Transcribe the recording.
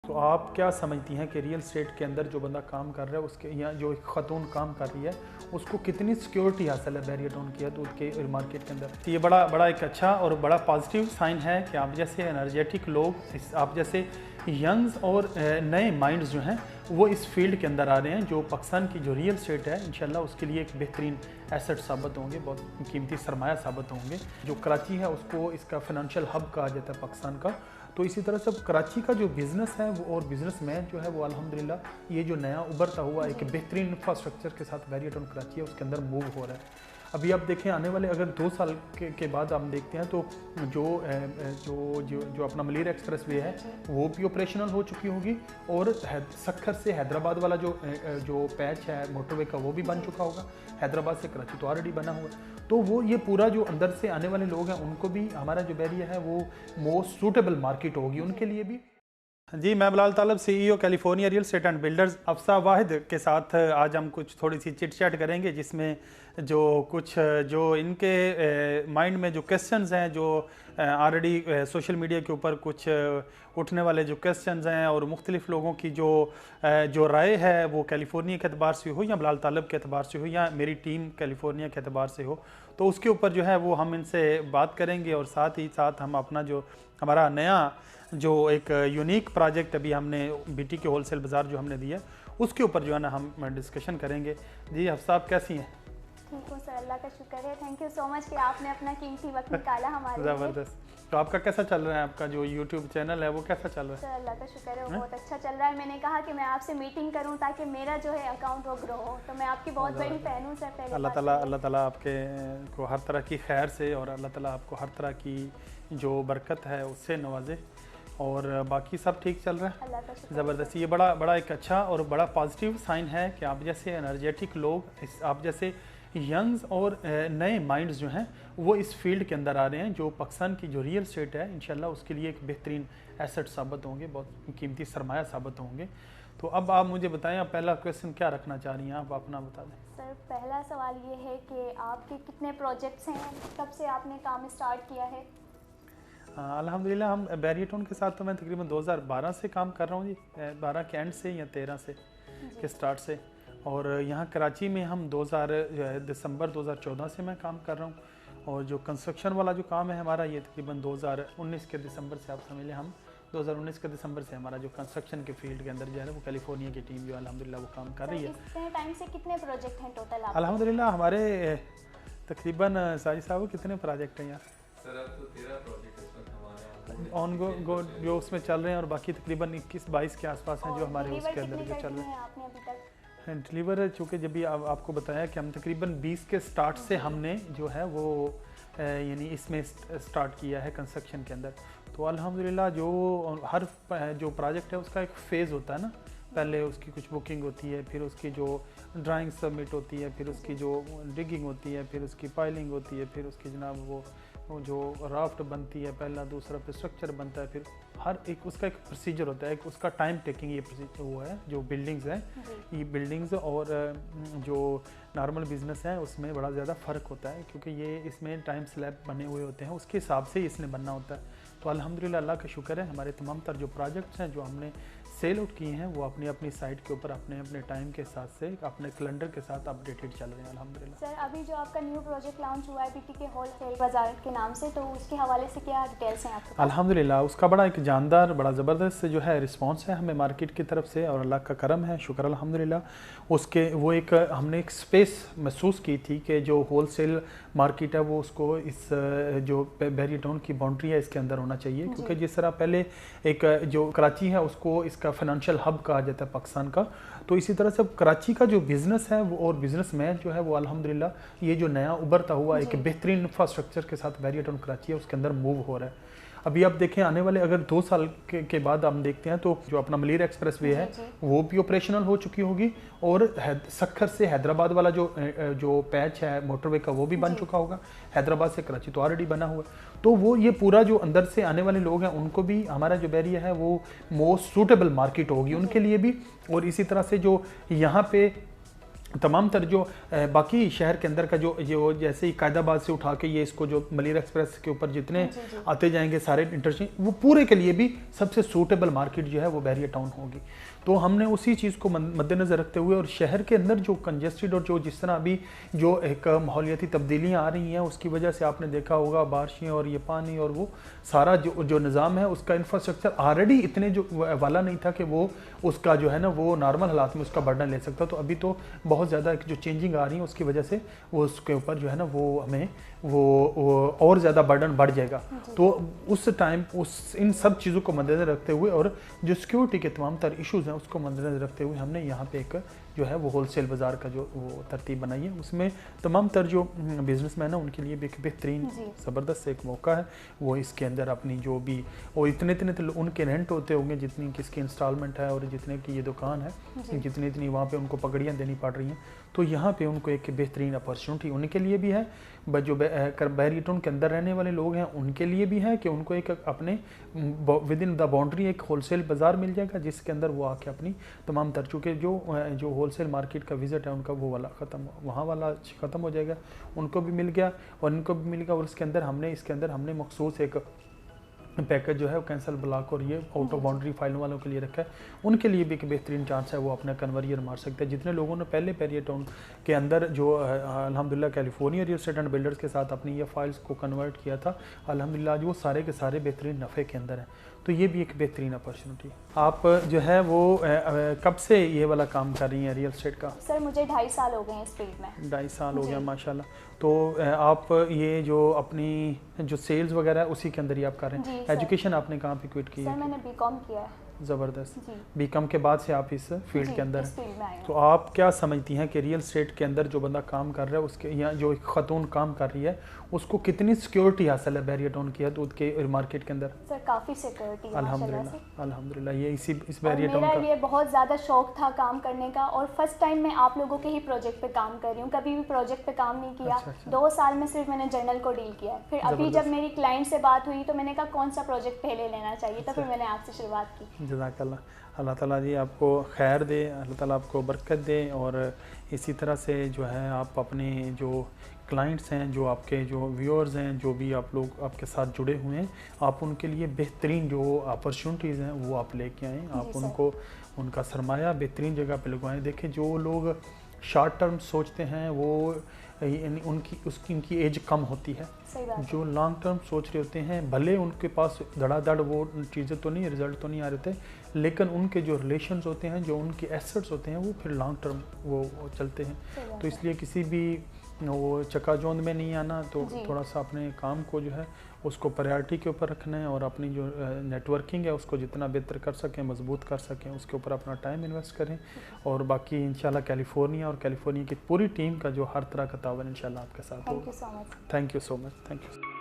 तो आप क्या समझती हैं कि रियल एस्टेट के अंदर जो बंदा काम कर रहा है उसके यहाँ जो एक खातून काम कर रही है उसको कितनी सिक्योरिटी हासिल है बैरियर टाउन की हदूद के मार्केट के अंदर? तो ये बड़ा एक अच्छा और बड़ा पॉजिटिव साइन है कि आप जैसे एनर्जेटिक लोग, आप जैसे यंग्स और नए माइंड्स जो हैं वो इस फील्ड के अंदर आ रहे हैं, जो पाकिस्तान की जो रियल एस्टेट है इंशाल्लाह उसके लिए एक बेहतरीन एसेट साबित होंगे, बहुत कीमती सरमाया साबित होंगे। जो कराची है उसको इसका फाइनेंशियल हब कहा जाता है पाकिस्तान का, तो इसी तरह से कराची का जो बिज़नेस है वो और बिज़नेसमैन जो है वो अल्हम्दुलिल्लाह ये जो नया उभरता हुआ एक बेहतरीन इंफ्रास्ट्रक्चर के साथ बैरियर टाउन कराची है उसके अंदर मूव हो रहा है। अभी आप देखें आने वाले अगर 2 साल के बाद हम देखते हैं तो जो अपना मलिर एक्सप्रेस वे है वो भी ऑपरेशनल हो चुकी होगी और सक्खर से हैदराबाद वाला जो पैच है मोटरवे का वो भी बन चुका होगा। हैदराबाद से कराची तो ऑलरेडी बना हुआ है, तो वो ये पूरा जो अंदर से आने वाले लोग हैं उनको भी हमारा जो बैरियर है वो मोस्ट सूटेबल मार्केट होगी उनके लिए भी। जी, मैं Bilal Talab, CEO California real estate and builders Afsa Wahid के साथ आज हम कुछ थोड़ी सी चिट चैट करेंगे, जिसमें जो इनके माइंड में जो क्वेश्चंस हैं, जो ऑलरेडी सोशल मीडिया के ऊपर कुछ उठने वाले जो क्वेश्चंस हैं और मुख्तलिफ लोगों की जो राय है वो कैलिफोर्निया के अतबार से हो या बिलाल तालब के अतबार से हो या मेरी टीम कैलिफोर्निया के अतबार से हो, तो उसके ऊपर जो है वो हम इनसे बात करेंगे और साथ ही साथ हम अपना जो हमारा नया जो एक यूनिक प्रोजेक्ट अभी हमने BT के होलसेल बाज़ार जो हमने दिया उसके ऊपर जो है ना हम डिस्कशन करेंगे। जी हफ्सा, आप कैसी हैं? ठीक हूँ सर, अल्लाह का शुक्र है। थैंक यू सो मच कि आपने अपना कीमती वक्त निकाला हमारे लिए। ज़बरदस्त। तो आपका कैसा चल रहा है, आपका जो YouTube चैनल है वो कैसा चल रहा है? सर अल्लाह का शुक्र है, वो बहुत अच्छा चल रहा है। मैंने कहा कि मैं आपसे मीटिंग करूं ताकि मेरा जो है अकाउंट वो ग्रो हो, तो मैं आपकी बहुत बड़ी फ़ैन हूँ सर। पहले अल्लाह ताला आपके को हर तरह की खैर से और अल्लाह ताला आपको हर तरह की जो बरकत है उससे नवाजे और बाकी सब ठीक चल रहा है। ज़बरदस्त। ये बड़ा एक अच्छा और बड़ा पॉजिटिव साइन है कि आप जैसे एनर्जेटिक लोग, आप जैसे यंग्स और नए माइंड्स जो हैं वो इस फील्ड के अंदर आ रहे हैं, जो पाकिस्तान की जो रियल एस्टेट है इंशाल्लाह उसके लिए एक बेहतरीन एसेट साबित होंगे, बहुत कीमती सरमाया साबित होंगे। तो अब आप मुझे बताएं, आप पहला क्वेश्चन क्या रखना चाह रही हैं, आप अपना बता दें। सर पहला सवाल ये है कि आपके कितने प्रोजेक्ट्स हैं, कब से आपने काम स्टार्ट किया है? अल्हम्दुलिल्लाह हम बैरियर टाउन के साथ तो मैं तकरीबन 2012 से काम कर रहा हूँ जी, 12 के एंड से या 13 से के स्टार्ट से, और यहाँ कराची में हम दिसंबर 2014 से मैं काम कर रहा हूँ। और जो कंस्ट्रक्शन वाला जो काम है हमारा ये तकरीबन 2019 के दिसंबर से, आप समझ लें हम 2019 के दिसंबर से हमारा जो कंस्ट्रक्शन के फील्ड के अंदर जो है वो कैलिफोर्निया की टीम जो अल्हम्दुलिल्लाह वो काम कर रही है। इतने टाइम से कितने प्रोजेक्ट हैं टोटल आपके? अल्हम्दुलिल्लाह हमारे तकरीबन साजिद साहब कितने प्रोजेक्ट हैं यार? सर अब तो 13 प्रोजेक्ट ऑन गो जो उसमें चल रहे हैं और बाकी तकरीबन 21-22 के आसपास हैं जो हमारे उसके अंदर जो चल रहे हैं आपने अभी तक? डिलीवर चूँकि जब भी आपको बताया कि हम तकरीबन 20 के स्टार्ट से हमने जो है वो यानी इसमें स्टार्ट किया है कंस्ट्रक्शन के अंदर। तो अल्हम्दुलिल्लाह जो हर जो प्रोजेक्ट है उसका एक फ़ेज़ होता है ना, पहले उसकी कुछ बुकिंग होती है, फिर उसकी जो ड्राइंग सबमिट होती है, फिर उसकी जो डिगिंग होती है, फिर उसकी पाइलिंग होती है, फिर उसकी जनाब वो जो राफ्ट बनती है, पहला दूसरा फिर स्ट्रक्चर बनता है, फिर हर एक उसका एक प्रोसीजर होता है, एक उसका टाइम टेकिंग ये प्रोसीजर वो है। जो बिल्डिंग्स हैं ये बिल्डिंग्स और जो नॉर्मल बिज़नेस है उसमें बड़ा ज़्यादा फ़र्क होता है, क्योंकि ये इसमें टाइम स्लैब बने हुए होते हैं, उसके हिसाब से इसने बनना होता है। तो अल्हम्दुलिल्लाह अल्लाह का शुक्र है, हमारे तमाम तर जो प्रोजेक्ट्स हैं जो हमने सेल आउट किए हैं वो अपनी अपनी साइट के ऊपर अपने अपने टाइम के साथ से अपने कैलेंडर के साथ अपडेटेड चल रहे हैं अल्हम्दुलिल्लाह। सर अभी जो आपका न्यू प्रोजेक्ट लॉन्च हुआ है BT के होलसेल बाज़ार के नाम से, तो उसके हवाले से क्या डिटेल्स हैं आपके पास? अल्हम्दुलिल्लाह उसका बड़ा एक जानदार बड़ा ज़बरदस्त जो है रिस्पांस है हमें मार्केट की तरफ से, और अल्लाह का करम है, शुक्र अल्हम्दुलिल्लाह। उसके वो एक हमने एक स्पेस महसूस की थी कि जो होलसेल मार्केट है वो उसको इस जो बैरियर टाउन की बाउंड्री है इसके अंदर होना चाहिए, क्योंकि जिस तरह पहले एक जो कराची है उसको इसका फाइनेंशियल हब कहा जाता है पाकिस्तान का, तो इसी तरह से कराची का जो बिज़नेस है वो और बिज़नेसमैन जो है वो अल्हम्दुलिल्लाह ये जो नया उभरता हुआ एक बेहतरीन इंफ्रास्ट्रक्चर के साथ बैरियर टाउन कराची है उसके अंदर मूव हो रहा है। अभी आप देखें आने वाले अगर 2 साल के बाद हम देखते हैं तो जो अपना मलिर एक्सप्रेस वे है वो भी ऑपरेशनल हो चुकी होगी और सक्खर से हैदराबाद वाला जो पैच है मोटरवे का वो भी बन चुका होगा। हैदराबाद से कराची तो ऑलरेडी बना हुआ है, तो वो ये पूरा जो अंदर से आने वाले लोग हैं उनको भी हमारा जो बैरियर है वो मोस्ट सूटेबल मार्केट होगी उनके लिए भी। और इसी तरह से जो यहाँ पे तमाम तर जो बाकी शहर के अंदर का जो जैसे ही कायदाबाद से उठा के ये इसको जो मलिर एक्सप्रेस के ऊपर जितने आते जाएंगे सारे इंटरचेंज, वो पूरे के लिए भी सबसे सूटेबल मार्केट जो है वो बैरियर टाउन होगी। तो हमने उसी चीज़ को मद्देनज़र रखते हुए और शहर के अंदर जो कंजेस्टेड और जो जिस तरह अभी जो एक माहौलियाती तब्दीलियाँ आ रही हैं उसकी वजह से आपने देखा होगा बारिशें और ये पानी और वो सारा जो निज़ाम है उसका इंफ्रास्ट्रक्चर ऑलरेडी इतने जो वाला नहीं था कि वो उसका जो है ना वो नॉर्मल हालात में उसका बर्डन ले सकता। तो अभी तो बहुत ज़्यादा जो चेंजिंग आ रही है उसकी वजह से वो उसके ऊपर जो है ना वो हमें वो और ज़्यादा बर्डन बढ़ जाएगा। तो उस टाइम इन सब चीज़ों को मद्देनज़र रखते हुए और जो सिक्योरिटी के तमाम तर इश्यूज़ हैं उसको मद्देनज़र रखते हुए हमने यहाँ पे एक जो है वो होलसेल बाज़ार का जो वो तरतीब बनाई है। उसमें तमाम तर जो बिजनेसमैन है उनके लिए भी एक बेहतरीन ज़बरदस्त एक मौका है। वो इसके अंदर अपनी जो भी और इतने तो उनके रेंट होते होंगे जितनी किसकी इंस्टॉलमेंट है और जितने की ये दुकान है जितनी वहाँ पे उनको पगड़ियाँ देनी पड़ रही हैं। तो यहाँ पे उनको एक बेहतरीन अपॉर्चुनिटी उनके लिए भी है, जो बैरियर टाउन के अंदर रहने वाले लोग हैं उनके लिए भी है कि उनको एक अपने विद इन द बाउंड्री एक होलसेल बाज़ार मिल जाएगा जिसके अंदर वो आके अपनी तमाम तर चुके जो होलसेल मार्केट का विज़िट है उनका वो वाला वहाँ वाला ख़त्म हो जाएगा, उनको भी मिल गया और इनको भी मिल गया। और इसके अंदर हमने मखसूस एक पैकेज जो है वो कैंसल ब्लॉक और ये आउट ऑफ बाउंड्री फाइलों वालों के लिए रखा है। उनके लिए भी एक बेहतरीन चांस है, वो अपना कन्वर्जन मार सकते हैं। जितने लोगों ने पहले बैरियर टाउन के अंदर जो अल्हम्दुलिल्लाह California real estate and builders के साथ अपनी ये फाइल्स को कन्वर्ट किया था, अल्हम्दुलिल्लाह आज वो सारे के सारे बेहतरीन नफ़े के अंदर हैं। तो ये भी एक बेहतरीन अपॉर्चुनिटी। आप जो है वो कब से ये वाला काम कर रही हैं रियल एस्टेट का? सर मुझे 2.5 साल हो गए हैं इस फील्ड में। 2.5 साल हो गया माशाल्लाह। तो आप ये जो अपनी जो सेल्स वगैरह है उसी के अंदर ही आप कर रहे हैं? एजुकेशन आपने कहाँ पे क्विट की है? सर मैंने बीकॉम किया है। ज़बरदस्त। बीकॉम के बाद से आप इस फील्ड के अंदर हैं। तो आप क्या समझती हैं कि रियल एस्टेट के अंदर जो बंदा काम कर रहा है उसके या जो एक खातून काम कर रही है उसको कितनी सिक्योरिटी हासिल है बैरियर टाउन की हद के मार्केट के अंदर? सर काफ़ी सिक्योरिटी अल्हम्दुलिल्लाह अल्हम्दुलिल्लाह। ये इस बैरियर टाउन का ये बहुत ज़्यादा शौक था काम करने का और फर्स्ट टाइम मैं आप लोगों के ही प्रोजेक्ट पे काम कर रही हूँ, कभी भी प्रोजेक्ट पे काम नहीं किया। 2 साल में सिर्फ मैंने जर्नल को डील किया। फिर अभी जब मेरी क्लाइंट से बात हुई तो मैंने कहा कौन सा प्रोजेक्ट पहले लेना चाहिए, तो फिर मैंने आपसे शुरुआत की। जज़ाकल्लाह। अल्लाह ताला जी आपको खैर दे, अल्लाह ताला आपको बरकत दे और इसी तरह से जो है आप अपने जो क्लाइंट्स हैं, जो आपके जो व्यूअर्स हैं, जो भी आप लोग आपके साथ जुड़े हुए हैं, आप उनके लिए बेहतरीन जो अपॉर्चुनिटीज़ हैं वो आप लेके आएँ। आप उनको उनका सरमाया बेहतरीन जगह पे लगवाएं। देखें जो लोग शॉर्ट टर्म सोचते हैं वो उनकी एज कम होती है। जो लॉन्ग टर्म सोच रहे होते हैं भले उनके पास धड़ाधड़ वो चीज़ें तो नहीं, रिजल्ट तो नहीं आ रहे थे, लेकिन उनके जो रिलेशंस होते हैं, जो उनके एसेट्स होते हैं वो फिर लॉन्ग टर्म वो चलते हैं। तो इसलिए किसी भी वो चकाचौंध में नहीं आना, तो थोड़ा सा अपने काम को जो है उसको प्रायोरिटी के ऊपर रखना है और अपनी जो नेटवर्किंग है उसको जितना बेहतर कर सकें, मजबूत कर सकें, उसके ऊपर अपना टाइम इन्वेस्ट करें। और बाकी इंशाल्लाह कैलिफोर्निया और कैलिफोर्निया की पूरी टीम का जो हर तरह का तावन इंशाल्लाह आपके साथ होगा। Thank you so much. Thank you.